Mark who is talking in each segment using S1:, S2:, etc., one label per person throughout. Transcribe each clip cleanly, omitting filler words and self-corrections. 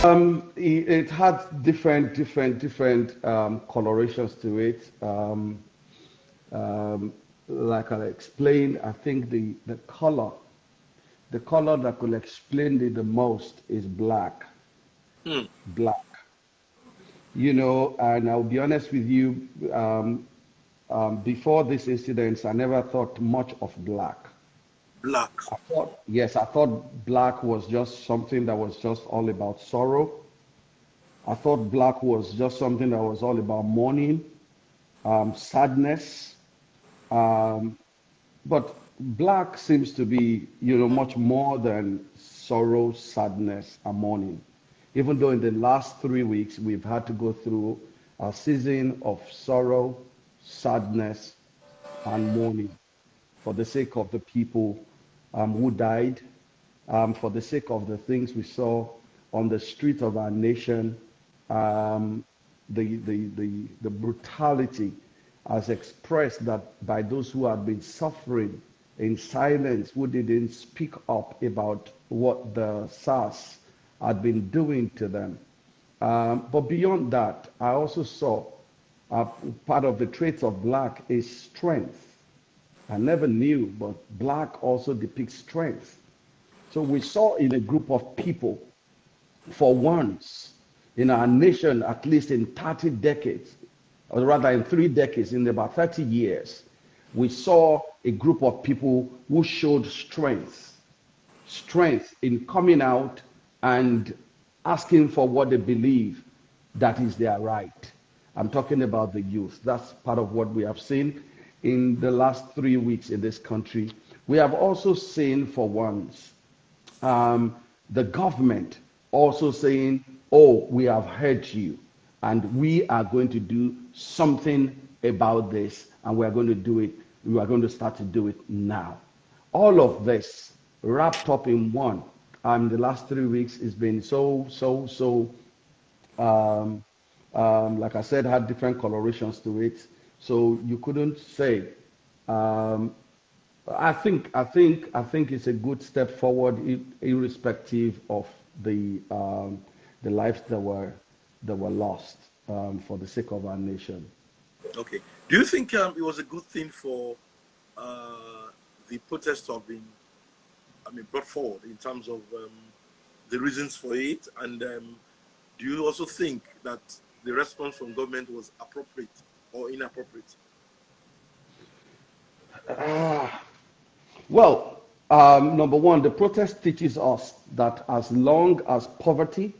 S1: It had different colorations to it. Like I explained, I think the color that could explain it the most is black.
S2: Hmm.
S1: Black. And I'll be honest with you, before this incident, I never thought much of black.
S2: Black.
S1: I thought black was just something that was just all about sorrow. I thought black was just something that was all about mourning, sadness. Um, but black seems to be, much more than sorrow, sadness, and mourning. Even though in the last 3 weeks we've had to go through a season of sorrow, sadness, and mourning for the sake of the people who died, for the sake of the things we saw on the street of our nation, um, the brutality as expressed that by those who had been suffering in silence, who didn't speak up about what the SARS had been doing to them. But beyond that, I also saw uh, part of the traits of black is strength. I never knew, but black also depicts strength. So we saw in a group of people, for once in our nation, at least in 30 decades, or rather in 3 decades, in about 30 years, we saw a group of people who showed strength in coming out and asking for what they believe that is their right. I'm talking about the youth. That's part of what we have seen in the last 3 weeks in this country. We have also seen for once the government also saying, oh, we have heard you and we are going to do something about this and we are going to do it. We are going to start to do it now. All of this wrapped up in one. The last 3 weeks has been so um, like I said, had different colorations to it. So you couldn't say. Um, I think it's a good step forward, irrespective of the lives that were lost for the sake of our nation.
S2: Okay. Do you think it was a good thing for uh, the protest to have been, brought forward in terms of the reasons for it? And do you also think that the response from government was appropriate or inappropriate?
S1: Ah, well, number one, the protest teaches us that as long as poverty,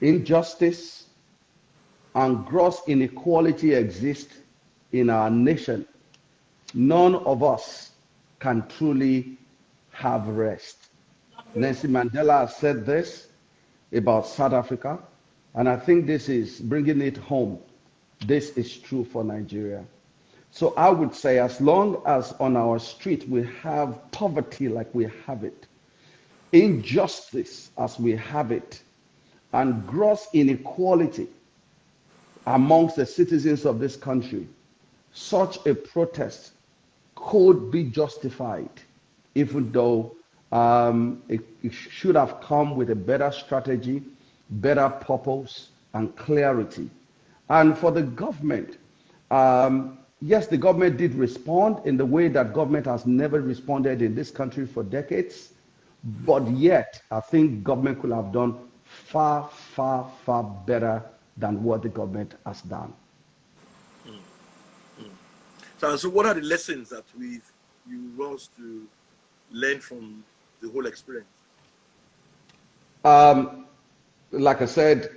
S1: injustice, and gross inequality exist in our nation, none of us can truly have rest. Nelson Mandela has said this about South Africa, and I think this is bringing it home. This is true for Nigeria. So I would say, as long as on our street we have poverty like we have it, injustice as we have it, and gross inequality amongst the citizens of this country, such a protest could be justified, even though it should have come with a better strategy, better purpose, and clarity. And for the government, yes, the government did respond in the way that government has never responded in this country for decades. But yet, I think government could have done far, far, far better than what the government has done.
S2: So what are the lessons that you want us to learn from the whole experience?
S1: Um, like I said,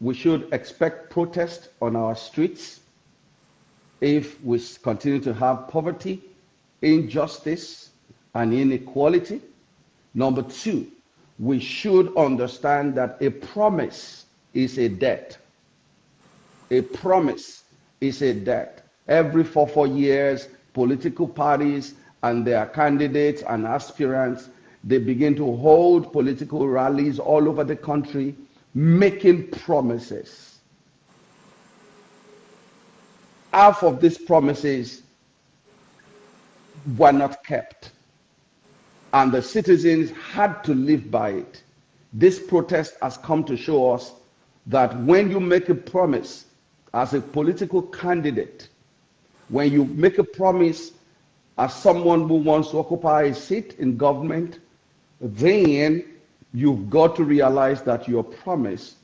S1: we should expect protest on our streets if we continue to have poverty, injustice, and inequality. Number two, we should understand that a promise is a debt. A promise is a debt. Every 4 years, political parties and their candidates and aspirants, they begin to hold political rallies all over the country, making promises. Half of these promises were not kept, and the citizens had to live by it. This protest has come to show us that when you make a promise as a political candidate, when you make a promise as someone who wants to occupy a seat in government, then you've got to realize that your promise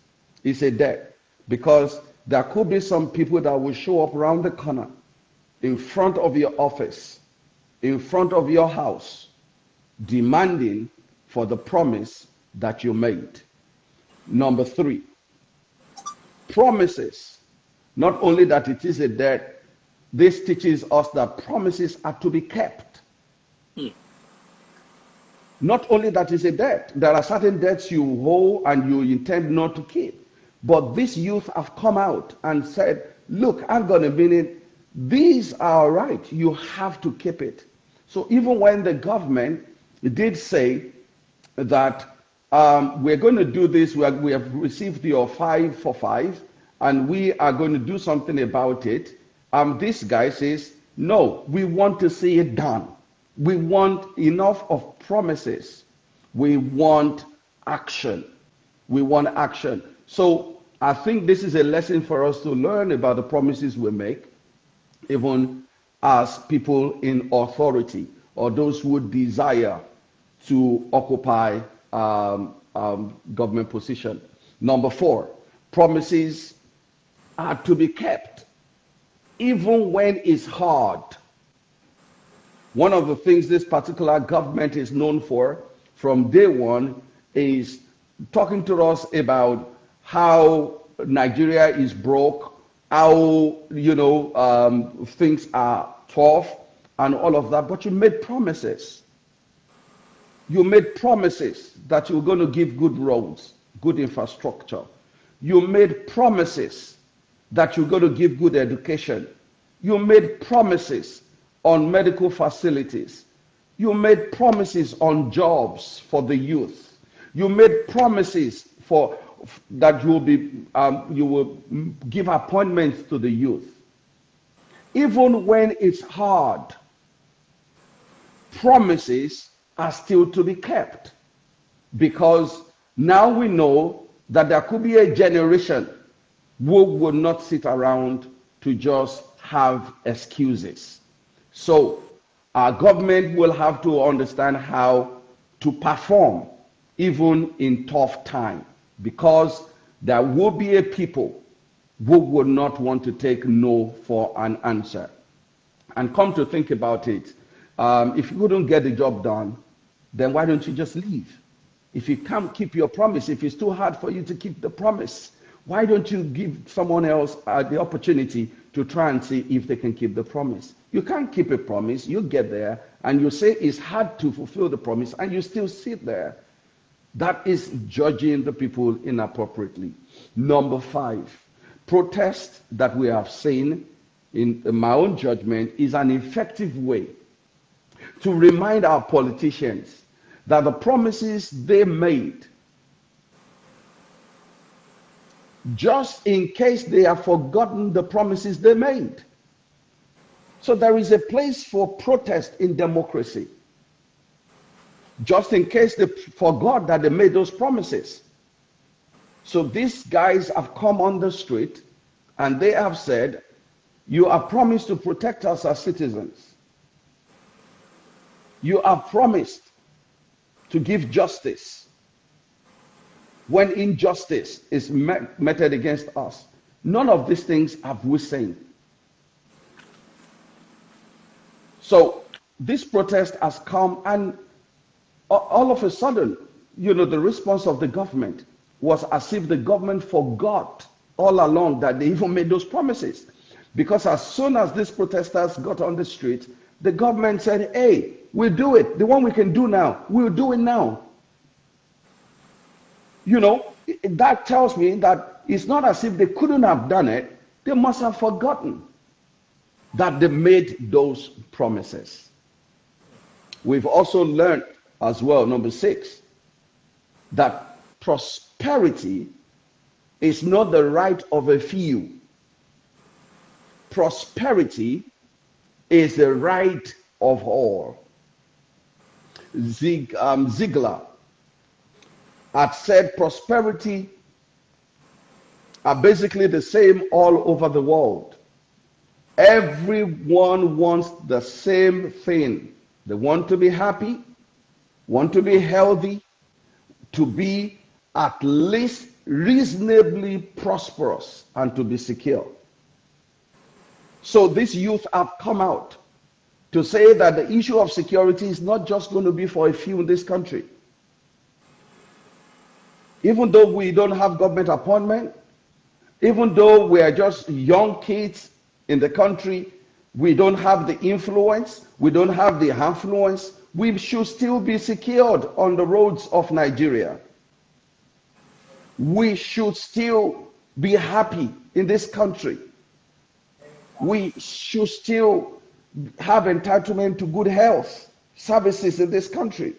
S1: is a debt. Because there could be some people that will show up around the corner, in front of your office, in front of your house, demanding for the promise that you made. Number 3, promises. Not only that it is a debt, this teaches us that promises are to be kept. Not only that it's a debt, there are certain debts you owe and you intend not to keep. But these youth have come out and said, look, I'm going to mean it. These are right. You have to keep it. So even when the government did say that we're going to do this, we have received your 5 for 5, and we are going to do something about it, this guy says, no, we want to see it done. We want enough of promises. We want action. We want action. So I think this is a lesson for us to learn about the promises we make, even as people in authority or those who desire to occupy government position. Number 4, promises are to be kept, even when it's hard. One of the things this particular government is known for from day one is talking to us about how Nigeria is broke, how, things are tough and all of that. But you made promises. You made promises that you were going to give good roads, good infrastructure. You made promises that you're going to give good education. You made promises on medical facilities. You made promises on jobs for the youth. You made promises for that you will give appointments to the youth. Even when it's hard, promises are still to be kept, because now we know that there could be a generation who will not sit around to just have excuses. So our government will have to understand how to perform even in tough time, because there will be a people who would not want to take no for an answer. And come to think about it, if you couldn't get the job done, then why don't you just leave? If you can't keep your promise, if it's too hard for you to keep the promise, why don't you give someone else the opportunity to try and see if they can keep the promise? You can't keep a promise. You get there and you say it's hard to fulfill the promise, and you still sit there. That is judging the people inappropriately. Number 5, protest that we have seen, in my own judgment, is an effective way to remind our politicians that the promises they made, just in case they have forgotten the promises they made. So there is a place for protest in democracy, just in case they forgot that they made those promises. So these guys have come on the street and they have said, you have promised to protect us as citizens. You have promised to give justice when injustice is meted against us. None of these things have we seen. So this protest has come, and all of a sudden, the response of the government was as if the government forgot all along that they even made those promises. Because as soon as these protesters got on the street, the government said, hey, we'll do it. The one we can do now, we'll do it now. That tells me that it's not as if they couldn't have done it. They must have forgotten that they made those promises. We've also learned as well, number 6, that prosperity is not the right of a few. Prosperity is the right of all. Ziegler had said prosperity are basically the same all over the world. Everyone wants the same thing. They want to be happy, want to be healthy, to be at least reasonably prosperous, and to be secure. So these youth have come out to say that the issue of security is not just going to be for a few in this country. Even though we don't have government appointment, even though we are just young kids in the country, we don't have the influence, we don't have the affluence, we should still be secured on the roads of Nigeria. We should still be happy in this country. We should still have entitlement to good health services in this country.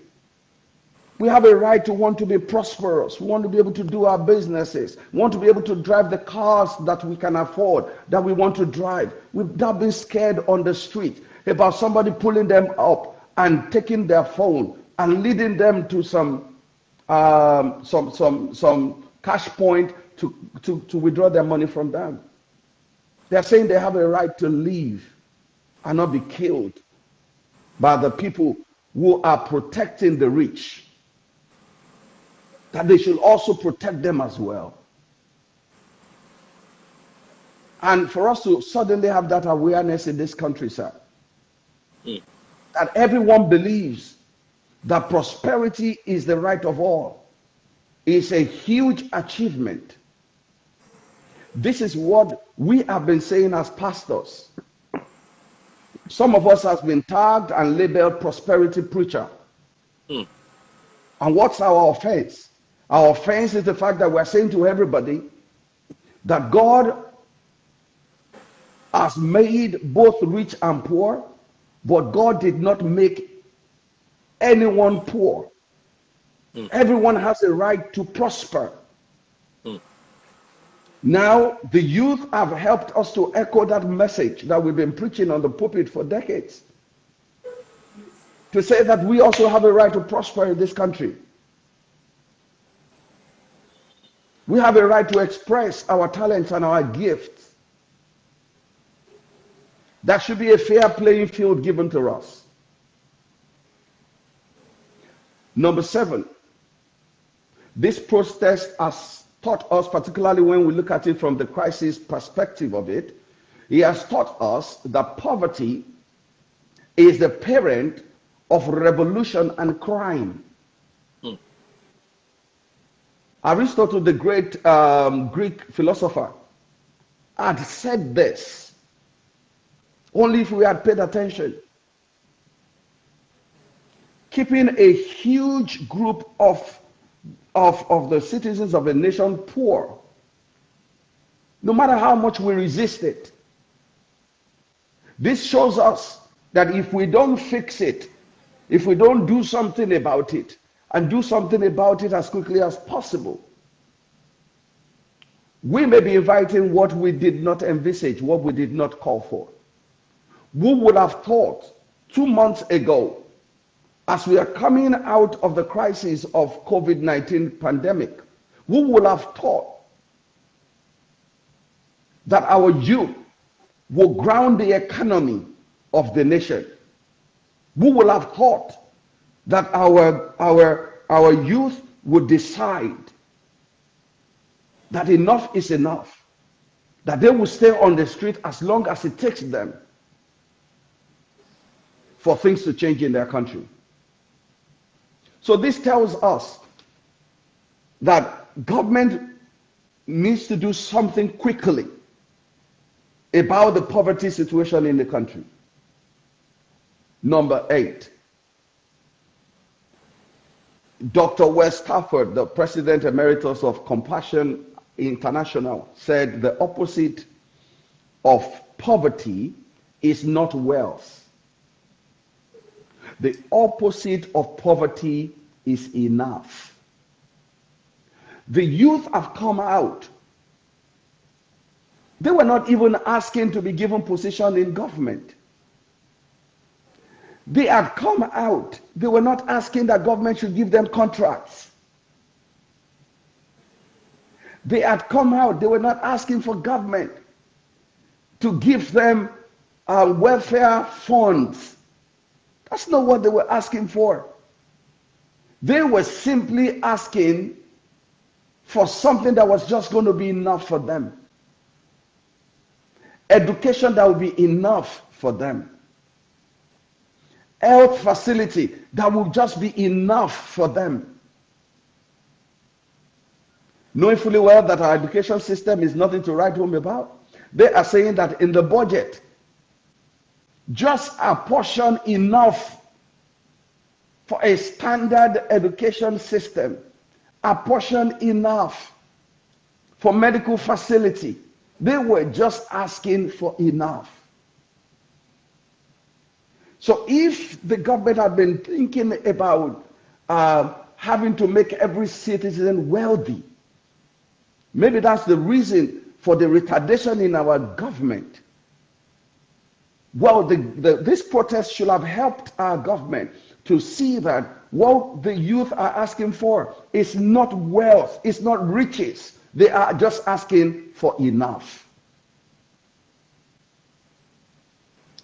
S1: We have a right to want to be prosperous. We want to be able to do our businesses. We want to be able to drive the cars that we can afford, that we want to drive. We've not been scared on the street about somebody pulling them up and taking their phone and leading them to some cash point to withdraw their money from them. They're saying they have a right to live and not be killed by the people who are protecting the rich, that they should also protect them as well. And for us to suddenly have that awareness in this country, sir, that everyone believes that prosperity is the right of all, is a huge achievement. This is what we have been saying as pastors. Some of us have been tagged and labeled prosperity preacher. And what's our offense? Our offense is the fact that we're saying to everybody that God has made both rich and poor, but God did not make anyone poor. Everyone has a right to prosper. Now, the youth have helped us to echo that message that we've been preaching on the pulpit for decades. To say that we also have a right to prosper in this country. We have a right to express our talents and our gifts. That should be a fair playing field given to us. Number 7, this protest has taught us, particularly when we look at it from the crisis perspective of it, he has taught us that poverty is the parent of revolution and crime. Aristotle, the great Greek philosopher, had said this, only if we had paid attention. Keeping a huge group of the citizens of a nation poor, no matter how much we resist it. This shows us that if we don't fix it, if we don't do something about it, and do something about it as quickly as possible, we may be inviting what we did not envisage, what we did not call for. Who would have thought 2 months ago, as we are coming out of the crisis of COVID-19 pandemic, who would have thought that our youth will ground the economy of the nation? Who would have thought that our youth would decide that enough is enough, that they will stay on the street as long as it takes them for things to change in their country? So this tells us that government needs to do something quickly about the poverty situation in the country. Number 8, Dr. Wes Stafford, the President Emeritus of Compassion International, said the opposite of poverty is not wealth. The opposite of poverty is enough. The youth have come out. They were not even asking to be given position in government. They had come out. They were not asking that government should give them contracts. They had come out. They were not asking for government to give them welfare funds. That's not what they were asking for. They were simply asking for something that was just going to be enough for them. Education that would be enough for them. Health facility that would just be enough for them. Knowing fully well that our education system is nothing to write home about, they are saying that in the budget, just apportion enough for a standard education system, apportion enough for medical facility. They were just asking for enough. So if the government had been thinking about having to make every citizen wealthy, maybe that's the reason for the retardation in our government. Well, this protest should have helped our government to see that what the youth are asking for is not wealth, it's not riches. They are just asking for enough.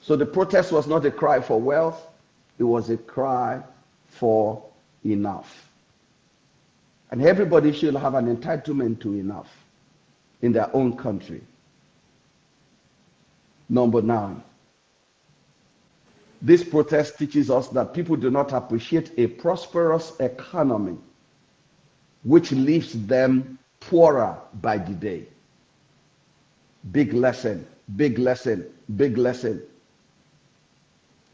S1: So the protest was not a cry for wealth, it was a cry for enough. And everybody should have an entitlement to enough in their own country. Number 9. This protest teaches us that people do not appreciate a prosperous economy which leaves them poorer by the day. Big lesson, big lesson, big lesson,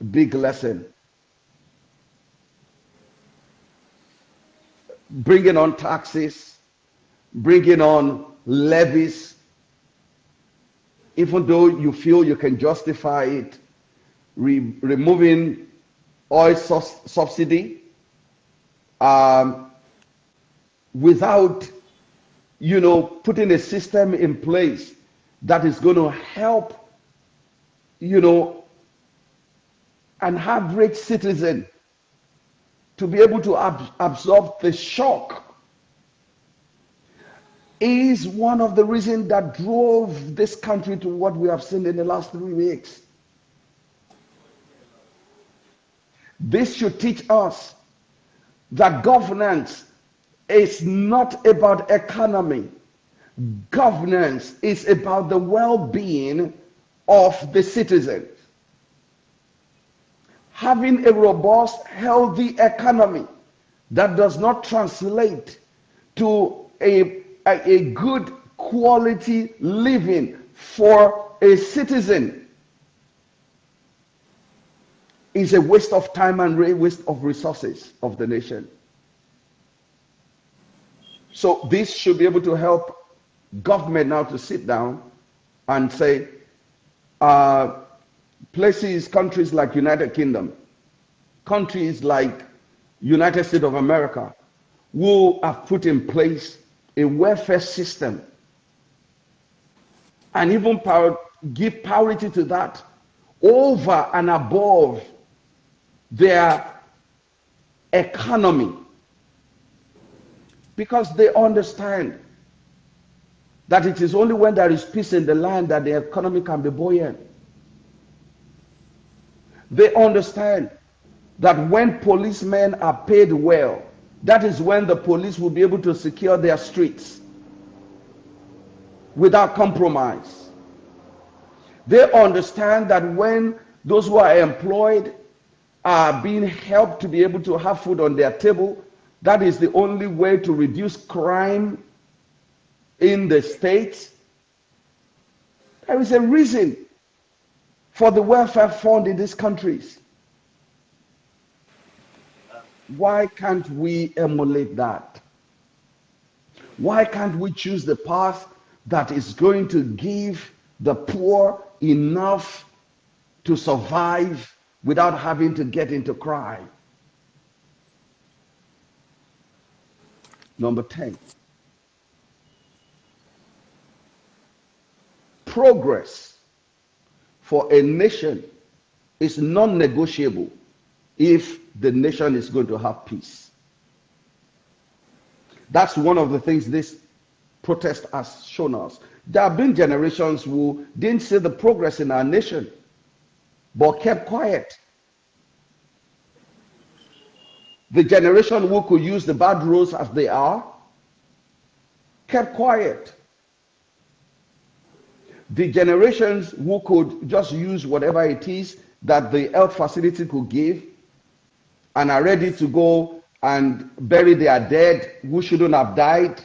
S1: big lesson. Bringing on taxes, bringing on levies, even though you feel you can justify it, removing oil subsidy without, putting a system in place that is going to help, an average citizen to be able to absorb the shock, is one of the reasons that drove this country to what we have seen in the last 3 weeks. This should teach us that governance is not about economy. Governance is about the well-being of the citizens. Having a robust, healthy economy that does not translate to a good quality living for a citizen is a waste of time and a waste of resources of the nation. So this should be able to help government now to sit down and say, countries like United Kingdom, countries like United States of America, who have put in place a welfare system and even give priority to that over and above their economy, because they understand that it is only when there is peace in the land that the economy can be buoyant. They understand that when policemen are paid well, that is when the police will be able to secure their streets without compromise. They understand that when those who are employed are being helped to be able to have food on their table, that is the only way to reduce crime in the states. There is a reason for the welfare fund in these countries. Why can't we emulate that? Why can't we choose the path that is going to give the poor enough to survive without having to get into crime? Number 10. Progress for a nation is non-negotiable if the nation is going to have peace. That's one of the things this protest has shown us. There have been generations who didn't see the progress in our nation, but kept quiet. The generation who could use the bad roads as they are, kept quiet. The generations who could just use whatever it is that the health facility could give and are ready to go and bury their dead who shouldn't have died.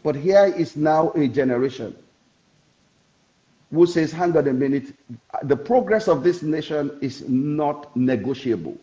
S1: But here is now a generation who says, hang on a minute, the progress of this nation is not negotiable.